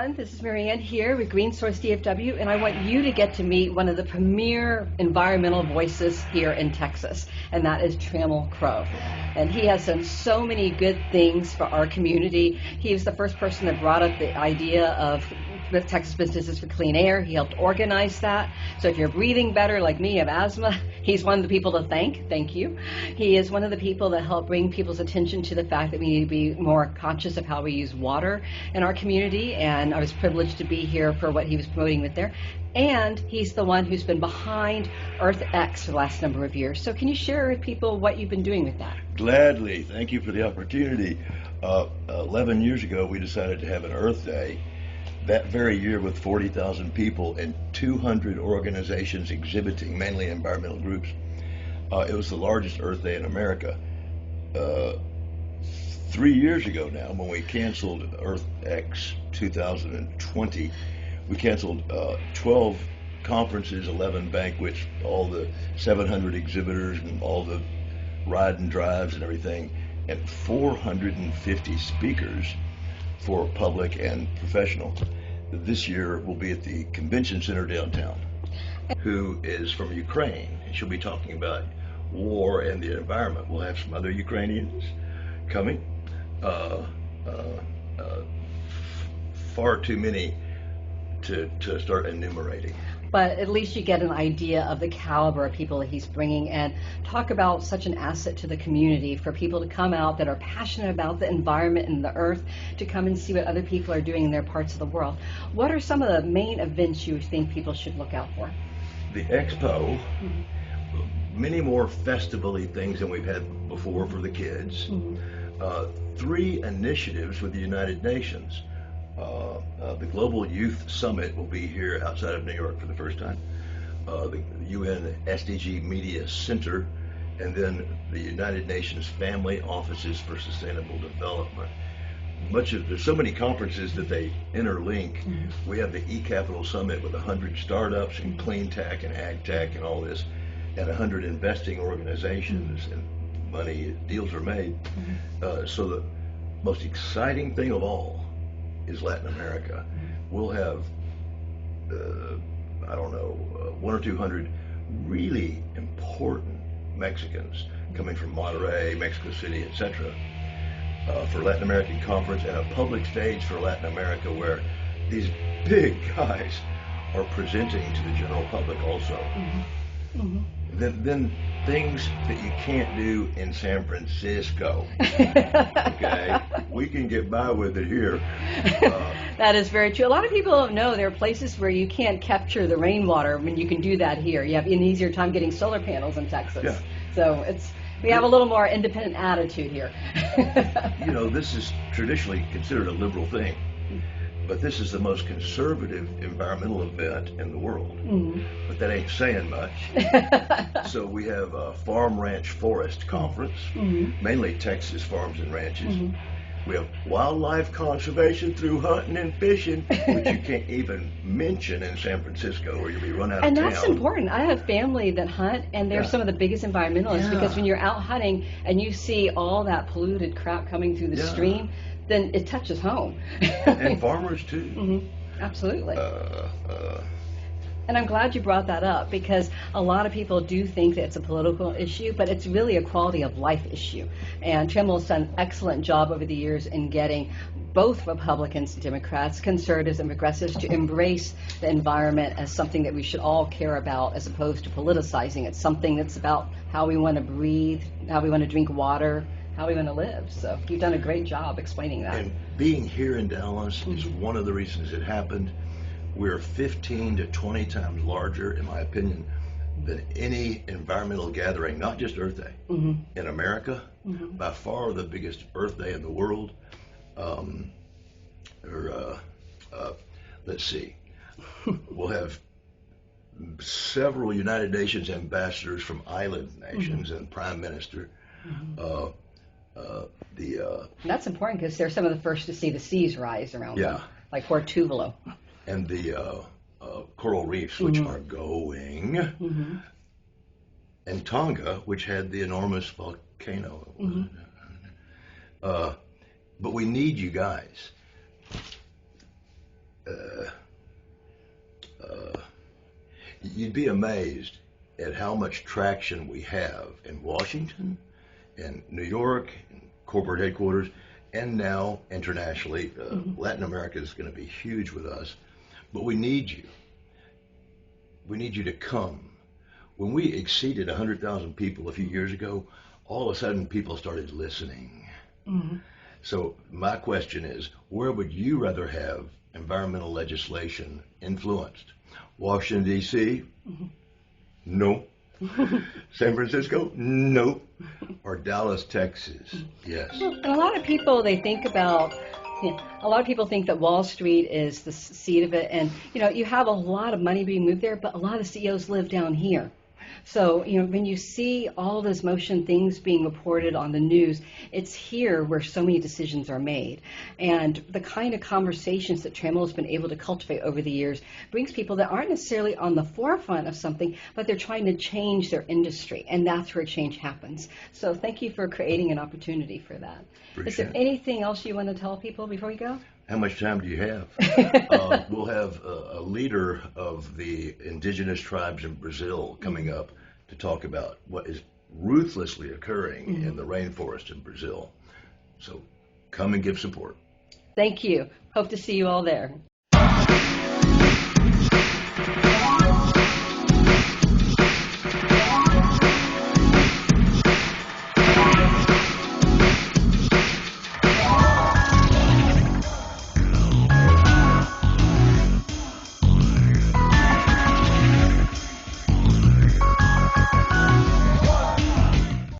everyone. This is Marianne here with GreenSourceDFW, and I want you to get to meet one of the premier environmental voices here in Texas, and that is Trammell Crow. And he has done so many good things for our community. He was the first person that brought up the idea of the Texas Businesses for Clean Air. He helped organize that. So if you're breathing better like me, have asthma, he's one of the people to thank. Thank you. He is one of the people that helped bring people's attention to the fact that we need to be more conscious of how we use water in our community, and I was privileged to be here for what he was promoting with there. And he's the one who's been behind EarthX for the last number of years. So can you share with people what you've been doing with that? Gladly. Thank you for the opportunity. 11 years ago, we decided to have an Earth Day. That very year, with 40,000 people and 200 organizations exhibiting, mainly environmental groups. It was the largest Earth Day in America. 3 years ago now, when we canceled EarthX 2020, we canceled 12 conferences, 11 banquets, all the 700 exhibitors and all the ride and drives and everything, and 450 speakers for public and professional. This year will be at the convention center downtown, who is from Ukraine. She'll be talking about war and the environment. We'll have some other Ukrainians coming. Far too many to start enumerating. But at least you get an idea of the caliber of people that he's bringing, and talk about such an asset to the community for people to come out that are passionate about the environment and the earth, to come and see what other people are doing in their parts of the world. What are some of the main events you think people should look out for? The expo, many more festival-y things than we've had before for the kids. 3 initiatives with the United Nations. The Global Youth Summit will be here outside of New York for the first time. The UN SDG Media Center, and then the United Nations Family Offices for Sustainable Development. There's so many conferences that they interlink. We have the eCapital Summit with 100 startups and clean tech and ag tech and all this, and 100 investing organizations, and deals are made. So the most exciting thing of all is Latin America. We'll have, 100 or 200 really important Mexicans coming from Monterrey, Mexico City, etc. For Latin American conference, and a public stage for Latin America where these big guys are presenting to the general public also. Then things that you can't do in San Francisco. Okay, we can get by with it here. That is very true. A lot of people don't know there are places where you can't capture the rainwater when you can do that here. You have an easier time getting solar panels in Texas. Yeah. So we have a little more independent attitude here. This is traditionally considered a liberal thing, but this is the most conservative environmental event in the world. But that ain't saying much. So we have a Farm Ranch Forest Conference, mainly Texas farms and ranches. We have wildlife conservation through hunting and fishing, which you can't even mention in San Francisco, or you'll be run out of town. And that's important. I have family that hunt, and they're some of the biggest environmentalists, because when you're out hunting and you see all that polluted crap coming through the stream, then it touches home. And farmers too. Absolutely. And I'm glad you brought that up, because a lot of people do think that it's a political issue, but it's really a quality of life issue. And Trammell's done an excellent job over the years in getting both Republicans and Democrats, conservatives and progressives, to embrace the environment as something that we should all care about, as opposed to politicizing it. Something that's about how we want to breathe, how we want to drink water, how we want to live. So you've done a great job explaining that. And being here in Dallas is one of the reasons it happened. We're 15 to 20 times larger, in my opinion, than any environmental gathering, not just Earth Day, in America. By far the biggest Earth Day in the world. Let's see. We'll have several United Nations ambassadors from island nations and Prime Minister. That's important, because they're some of the first to see the seas rise around them, like Port Tuvalu. And the coral reefs, which are going, and Tonga, which had the enormous volcano. But we need you guys. you'd be amazed at how much traction we have in Washington, in New York, in corporate headquarters, and now internationally. Latin America is going to be huge with us, but we need you. We need you to come. When we exceeded 100,000 people a few years ago, all of a sudden people started listening. So my question is, where would you rather have environmental legislation influenced? Washington, D.C.? No. San Francisco? No. Or Dallas, Texas? Yes. And a lot of people, they think about, a lot of people think that Wall Street is the seat of it, and you have a lot of money being moved there, but a lot of CEOs live down here. So, when you see all those motion things being reported on the news, it's here where so many decisions are made. And the kind of conversations that Trammell has been able to cultivate over the years brings people that aren't necessarily on the forefront of something, but they're trying to change their industry, and that's where change happens. So thank you for creating an opportunity for that. Is there anything else you want to tell people before we go? How much time do you have? We'll have a leader of the indigenous tribes in Brazil coming up to talk about what is ruthlessly occurring in the rainforest in Brazil. So come and give support. Thank you. Hope to see you all there.